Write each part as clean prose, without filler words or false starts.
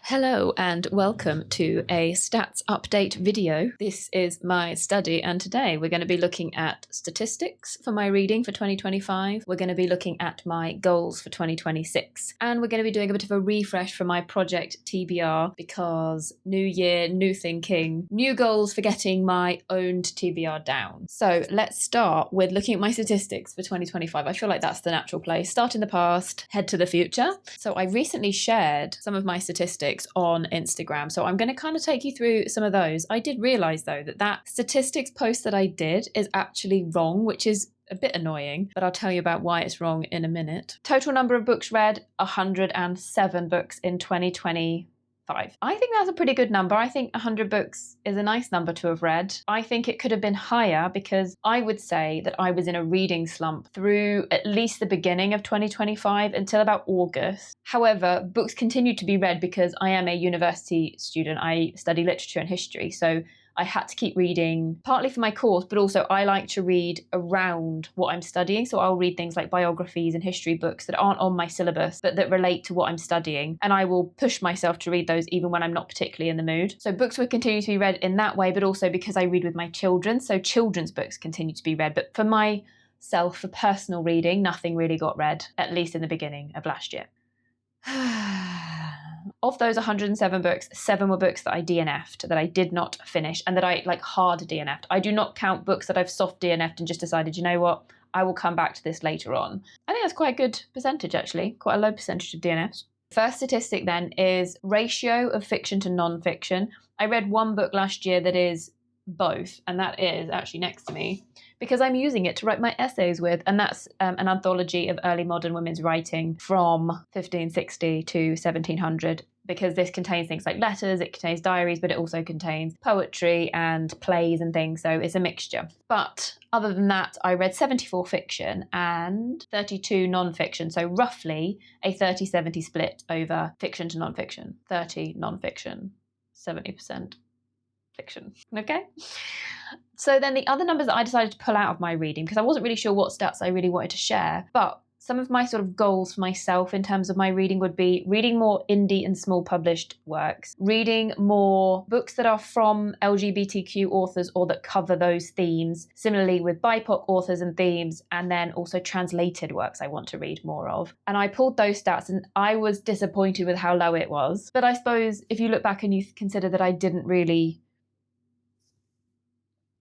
Hello and welcome to a stats update video. This is my study and today we're going to be looking at statistics for my reading for 2025. We're going to be looking at my goals for 2026 and we're going to be doing a bit of a refresh for my project TBR because new year, new thinking, new goals for getting my owned TBR down. So let's start with looking at my statistics for 2025. I feel like that's the natural place. Start in the past, head to the future. So I recently shared some of my statistics on Instagram. So I'm going to kind of take you through some of those. I did realize though that statistics post that I did is actually wrong, which is a bit annoying, but I'll tell you about why it's wrong in a minute. Total number of books read, 107 books in 2025. I think that's a pretty good number. I think 100 books is a nice number to have read. I think it could have been higher because I would say that I was in a reading slump through at least the beginning of 2025 until about August. However, books continued to be read because I am a university student. I study literature and history, so I had to keep reading, partly for my course, but also I like to read around what I'm studying. So I'll read things like biographies and history books that aren't on my syllabus, but that relate to what I'm studying. And I will push myself to read those even when I'm not particularly in the mood. So books will continue to be read in that way, but also because I read with my children. So children's books continue to be read. But for myself, for personal reading, nothing really got read, at least in the beginning of last year. Of those 107 books, 7 were books that I DNF'd, that I did not finish, and that I hard DNF'd. I do not count books that I've soft DNF'd and just decided, you know what, I will come back to this later on. I think that's quite a good percentage actually, quite a low percentage of DNFs. First statistic then is ratio of fiction to non-fiction. I read one book last year that is both, and that is actually next to me because I'm using it to write my essays with, and that's an anthology of early modern women's writing from 1560 to 1700, because this contains things like letters, it contains diaries, but it also contains poetry and plays and things, so it's a mixture. But other than that, I read 74 fiction and 32 non-fiction, so roughly a 30-70 split over fiction to non-fiction. 30 non-fiction, 70% fiction. Okay? So then the other numbers that I decided to pull out of my reading, because I wasn't really sure what stats I really wanted to share, but some of my sort of goals for myself in terms of my reading would be reading more indie and small published works, reading more books that are from LGBTQ authors or that cover those themes, similarly with BIPOC authors and themes, and then also translated works I want to read more of. And I pulled those stats and I was disappointed with how low it was. But I suppose if you look back and you consider that I didn't really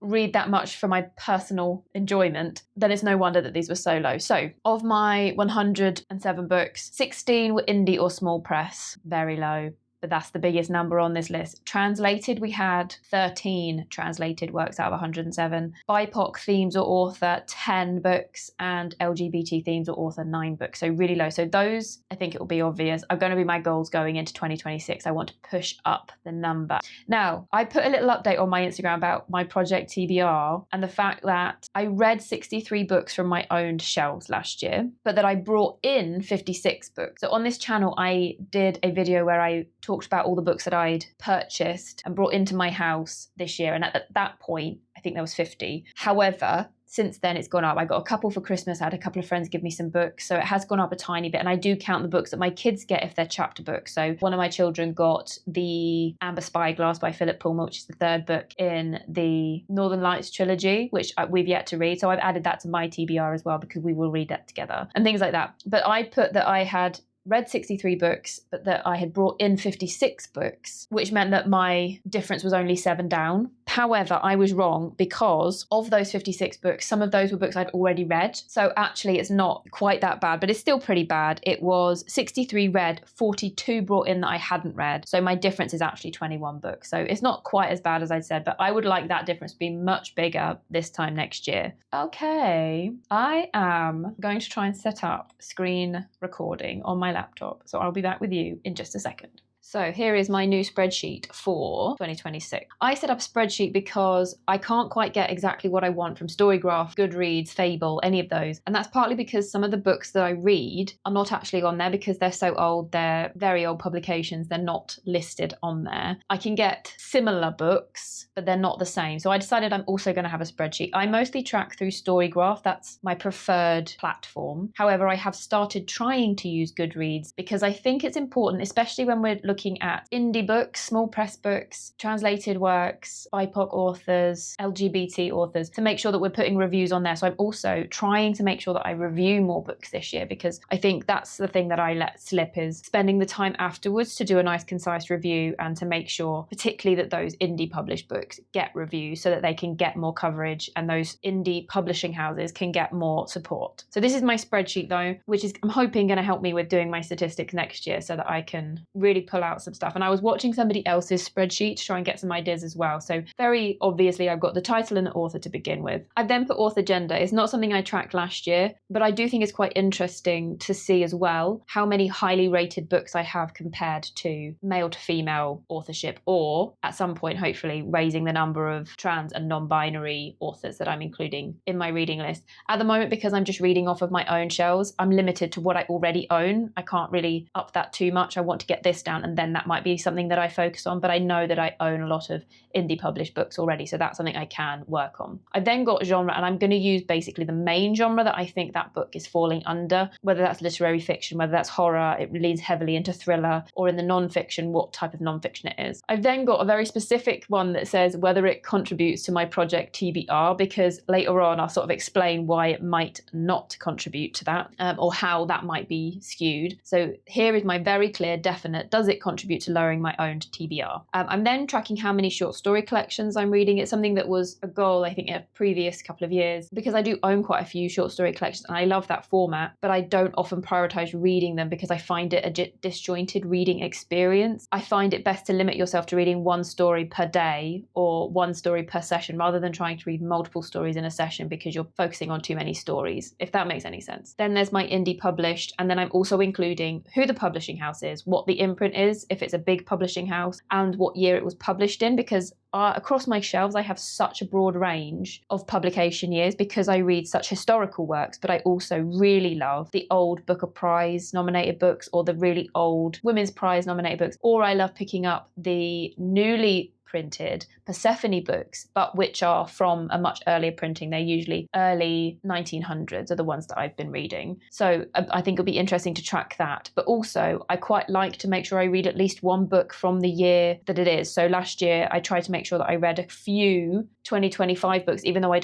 read that much for my personal enjoyment, then it's no wonder that these were so low. So of my 107 books, 16 were indie or small press, very low, but that's the biggest number on this list. Translated, we had 13 translated works out of 107. BIPOC themes or author, 10 books, and LGBT themes or author, 9 books. So really low. So those, I think it will be obvious, are going to be my goals going into 2026. I want to push up the number. Now, I put a little update on my Instagram about my project TBR and the fact that I read 63 books from my owned shelves last year, but that I brought in 56 books. So on this channel, I did a video where I talked about all the books that I'd purchased and brought into my house this year. And at that point, I think there was 50. However, since then it's gone up. I got a couple for Christmas. I had a couple of friends give me some books. So it has gone up a tiny bit. And I do count the books that my kids get if they're chapter books. So one of my children got the Amber Spyglass by Philip Pullman, which is the 3rd book in the Northern Lights trilogy, which we've yet to read. So I've added that to my TBR as well because we will read that together and things like that. But I put that I had read 63 books, but that I had brought in 56 books, which meant that my difference was only 7 down. However, I was wrong because of those 56 books, some of those were books I'd already read. So actually it's not quite that bad, but it's still pretty bad. It was 63 read, 42 brought in that I hadn't read. So my difference is actually 21 books. So it's not quite as bad as I said, but I would like that difference to be much bigger this time next year. Okay, I am going to try and set up screen recording on my laptop. So I'll be back with you in just a second. So here is my new spreadsheet for 2026. I set up a spreadsheet because I can't quite get exactly what I want from Storygraph, Goodreads, Fable, any of those. And that's partly because some of the books that I read are not actually on there because they're so old, they're very old publications, they're not listed on there. I can get similar books, but they're not the same. So I decided I'm also going to have a spreadsheet. I mostly track through Storygraph, that's my preferred platform. However, I have started trying to use Goodreads because I think it's important, especially when we're looking looking at indie books, small press books, translated works, BIPOC authors, LGBT authors, to make sure that we're putting reviews on there. So I'm also trying to make sure that I review more books this year, because I think that's the thing that I let slip, is spending the time afterwards to do a nice concise review and to make sure particularly that those indie published books get reviews so that they can get more coverage and those indie publishing houses can get more support. So this is my spreadsheet though, which is, I'm hoping, going to help me with doing my statistics next year so that I can really pull out some stuff. And I was watching somebody else's spreadsheet to try and get some ideas as well. So very obviously I've got the title and the author to begin with. I've then put author gender. It's not something I tracked last year, but I do think it's quite interesting to see as well how many highly rated books I have compared to male to female authorship, or at some point hopefully raising the number of trans and non-binary authors that I'm including in my reading list. At the moment, because I'm just reading off of my own shelves, I'm limited to what I already own. I can't really up that too much. I want to get this down and then that might be something that I focus on, but I know that I own a lot of indie published books already, so that's something I can work on. I've then got genre, and I'm going to use basically the main genre that I think that book is falling under, whether that's literary fiction, whether that's horror, it leans heavily into thriller, or in the non-fiction, what type of non-fiction it is. I've then got a very specific one that says whether it contributes to my project TBR, because later on I'll sort of explain why it might not contribute to that, or how that might be skewed. So here is my very clear, definite, does it contribute to lowering my own TBR? I'm then tracking how many short story collections I'm reading. It's something that was a goal, I think, in a previous couple of years, because I do own quite a few short story collections and I love that format, but I don't often prioritize reading them because I find it a disjointed reading experience. I find it best to limit yourself to reading one story per day or one story per session, rather than trying to read multiple stories in a session because you're focusing on too many stories, if that makes any sense. Then there's my indie published, and then I'm also including who the publishing house is, what the imprint is, if it's a big publishing house, and what year it was published in, because across my shelves I have such a broad range of publication years because I read such historical works, but I also really love the old Booker Prize nominated books or the really old Women's Prize nominated books, or I love picking up the newly printed Persephone books, but which are from a much earlier printing. They're usually early 1900s are the ones that I've been reading. So I think it'll be interesting to track that. But also I quite like to make sure I read at least one book from the year that it is. So last year I tried to make sure that I read a few 2025 books, even though I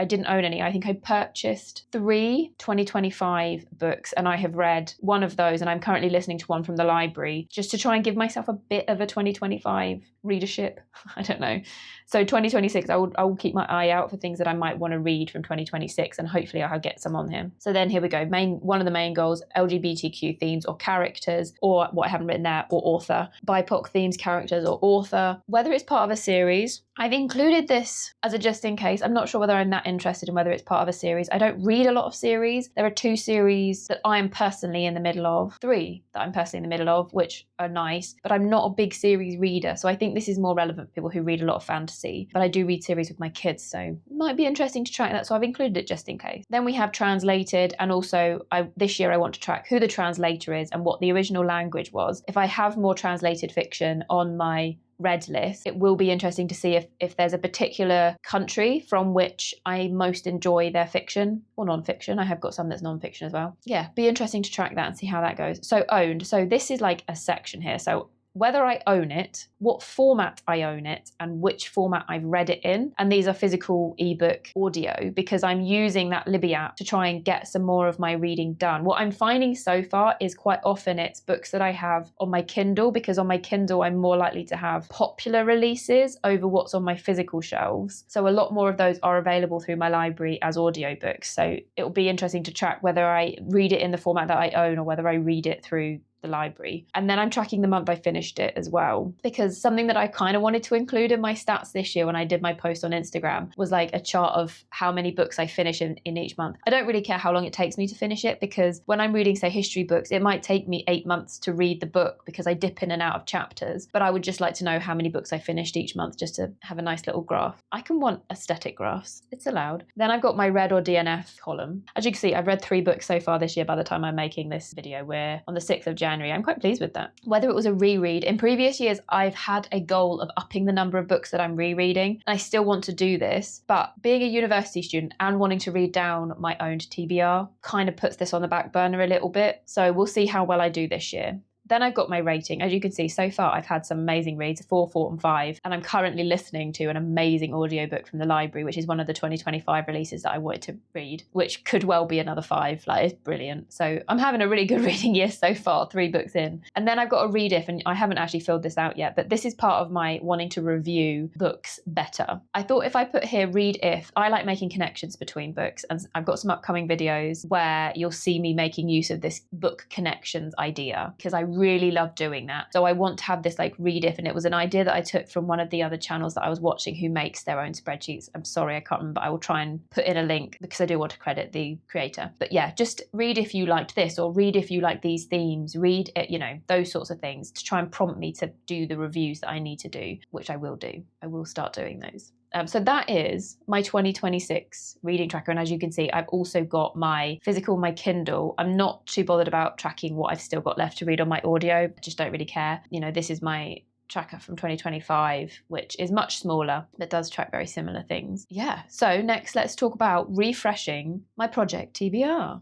didn't own any. I think I purchased 3 2025 books and I have read one of those, and I'm currently listening to one from the library just to try and give myself a bit of a 2025 readership. I don't know. So 2026, I will keep my eye out for things that I might want to read from 2026, and hopefully I'll get some on here. So then here we go. One of the main goals, LGBTQ themes or characters, or what I haven't written there, or author. BIPOC themes, characters, or author. Whether it's part of a series. I've included this as a just in case. I'm not sure whether I'm that interested in whether it's part of a series. I don't read a lot of series. There are 2 series that I am personally in the middle of, 3 that I'm personally in the middle of, which are nice, but I'm not a big series reader. So I think this is more relevant for people who read a lot of fantasy, but I do read series with my kids, so it might be interesting to track that. So I've included it just in case. Then we have translated, and also this year I want to track who the translator is and what the original language was. If I have more translated fiction on my read list, it will be interesting to see if there's a particular country from which I most enjoy their fiction or non-fiction. I have got some that's non-fiction as well. Yeah, be interesting to track that and see how that goes. So owned. So this is like a section here. So whether I own it, what format I own it, and which format I've read it in. And these are physical, ebook, audio, because I'm using that Libby app to try and get some more of my reading done. What I'm finding so far is quite often it's books that I have on my Kindle, because on my Kindle I'm more likely to have popular releases over what's on my physical shelves. So a lot more of those are available through my library as audiobooks. So it'll be interesting to track whether I read it in the format that I own or whether I read it through the library. And then I'm tracking the month I finished it as well, because something that I kind of wanted to include in my stats this year when I did my post on Instagram was like a chart of how many books I finish in each month. I don't really care how long it takes me to finish it, because when I'm reading, say, history books, it might take me 8 months to read the book because I dip in and out of chapters, but I would just like to know how many books I finished each month just to have a nice little graph. I can want aesthetic graphs, it's allowed. Then I've got my read or DNF column. As you can see, I've read 3 books so far this year by the time I'm making this video. We're on the 6th of January. I'm quite pleased with that. Whether it was a reread, in previous years I've had a goal of upping the number of books that I'm rereading, and I still want to do this, but being a university student and wanting to read down my own TBR kind of puts this on the back burner a little bit, so we'll see how well I do this year. Then I've got my rating. As you can see, so far I've had some amazing reads, 4, 4 and 5. And I'm currently listening to an amazing audiobook from the library, which is one of the 2025 releases that I wanted to read, which could well be another 5. Like, it's brilliant. So I'm having a really good reading year so far, 3 books in. And then I've got a read if, and I haven't actually filled this out yet, but this is part of my wanting to review books better. I thought if I put here read if, I like making connections between books, and I've got some upcoming videos where you'll see me making use of this book connections idea, because I really love doing that. So I want to have this like read if, and it was an idea that I took from one of the other channels that I was watching who makes their own spreadsheets. I'm sorry, I can't remember. I will try and put in a link because I do want to credit the creator. But yeah, just read if you liked this, or read if you like these themes, read it, you know, those sorts of things to try and prompt me to do the reviews that I need to do, which I will do. I will start doing those. So that is my 2026 reading tracker. And as you can see, I've also got my physical, my Kindle. I'm not too bothered about tracking what I've still got left to read on my audio. I just don't really care. You know, this is my tracker from 2025, which is much smaller, but does track very similar things. Yeah. So next, let's talk about refreshing my project TBR.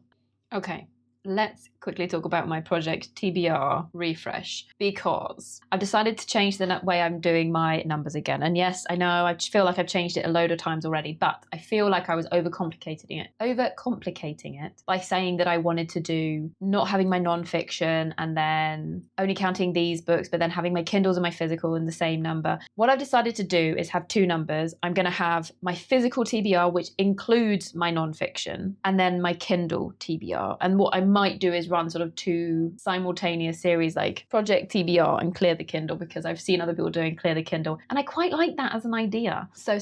Okay. Let's quickly talk about my project TBR refresh, because I've decided to change the way I'm doing my numbers again. And yes, I know I feel like I've changed it a load of times already, but I feel like I was overcomplicating it by saying that I wanted to do not having my non-fiction and then only counting these books, but then having my Kindles and my physical in the same number. What I've decided to do is have 2 numbers. I'm going to have my physical TBR, which includes my non-fiction, and then my Kindle TBR. And what I might do is run sort of 2 simultaneous series, like Project TBR and Clear the Kindle, because I've seen other people doing Clear the Kindle, and I quite like that as an idea. So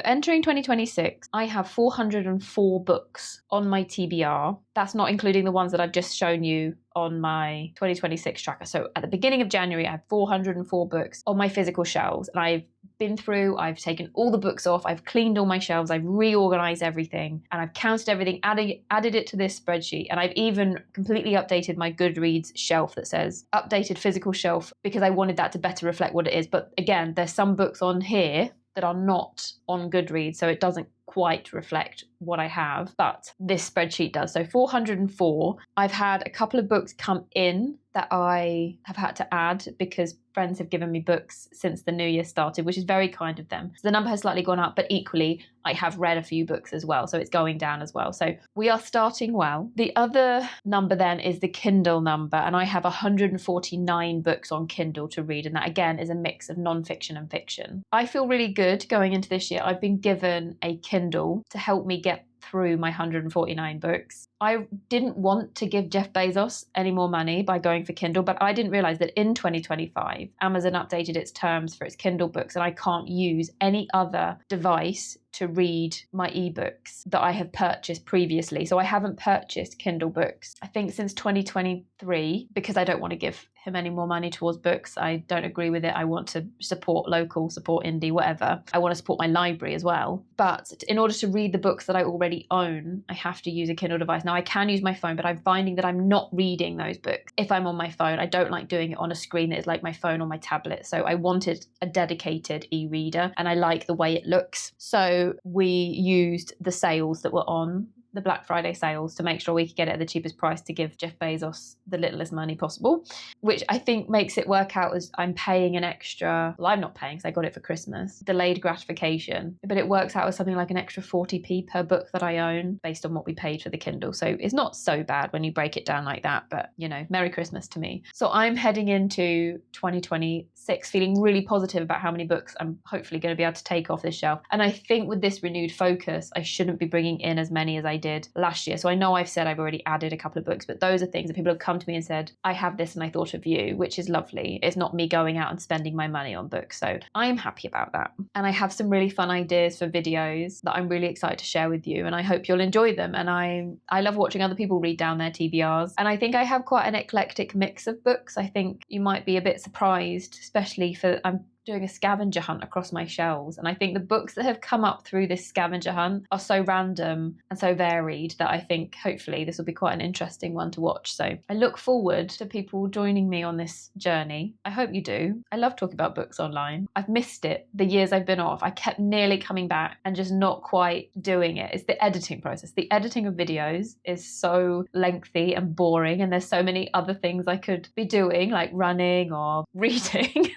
entering 2026, I have 404 books on my TBR. That's not including the ones that I've just shown you on my 2026 tracker. So at the beginning of January, I had 404 books on my physical shelves, and I've been through, I've taken all the books off, I've cleaned all my shelves, I've reorganized everything, and I've counted everything, added it to this spreadsheet, and I've even completely updated my Goodreads shelf that says updated physical shelf, because I wanted that to better reflect what it is. But again, there's some books on here that are not on Goodreads, so it doesn't quite reflect what I have, but this spreadsheet does. So 404. I've had a couple of books come in that I have had to add because friends have given me books since the new year started, which is very kind of them. So the number has slightly gone up, but equally I have read a few books as well, so it's going down as well. So we are starting well. The other number then is the Kindle number, and I have 149 books on Kindle to read, and that again is a mix of non-fiction and fiction. I feel really good going into this year. I've been given a Kindle to help me get through my 149 books. I didn't want to give Jeff Bezos any more money by going for Kindle, but I didn't realize that in 2025, Amazon updated its terms for its Kindle books, and I can't use any other device to read my ebooks that I have purchased previously. So I haven't purchased Kindle books, I think, since 2023, because I don't want to give him any more money towards books. I don't agree with it. I want to support local, support indie, whatever. I want to support my library as well. But in order to read the books that I already own, I have to use a Kindle device. Now I can use my phone, but I'm finding that I'm not reading those books if I'm on my phone. I don't like doing it on a screen that is like my phone or my tablet. So I wanted a dedicated e-reader, and I like the way it looks. So we used the sales that were on, the Black Friday sales, to make sure we could get it at the cheapest price to give Jeff Bezos the littlest money possible, which I think makes it work out as I'm paying an extra, well, I'm not paying because I got it for Christmas, delayed gratification, but it works out as something like an extra 40p per book that I own based on what we paid for the Kindle. So it's not so bad when you break it down like that, but you know, Merry Christmas to me. So I'm heading into 2026 feeling really positive about how many books I'm hopefully going to be able to take off this shelf. And I think with this renewed focus, I shouldn't be bringing in as many as I did last year. So I know I've said I've already added a couple of books, but those are things that people have come to me and said, I have this and I thought of you, which is lovely. It's not me going out and spending my money on books. So I'm happy about that. And I have some really fun ideas for videos that I'm really excited to share with you, and I hope you'll enjoy them. And I love watching other people read down their TBRs. And I think I have quite an eclectic mix of books. I think you might be a bit surprised, especially for, I'm doing a scavenger hunt across my shelves. And I think the books that have come up through this scavenger hunt are so random and so varied that I think hopefully this will be quite an interesting one to watch. So I look forward to people joining me on this journey. I hope you do. I love talking about books online. I've missed it the years I've been off. I kept nearly coming back and just not quite doing it. It's the editing process. The editing of videos is so lengthy and boring, and there's so many other things I could be doing, like running or reading.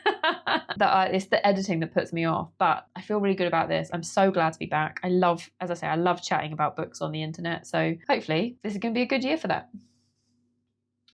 It's the editing that puts me off. But I feel really good about this. I'm so glad to be back. I love, as I say, I love chatting about books on the internet. So hopefully this is going to be a good year for that.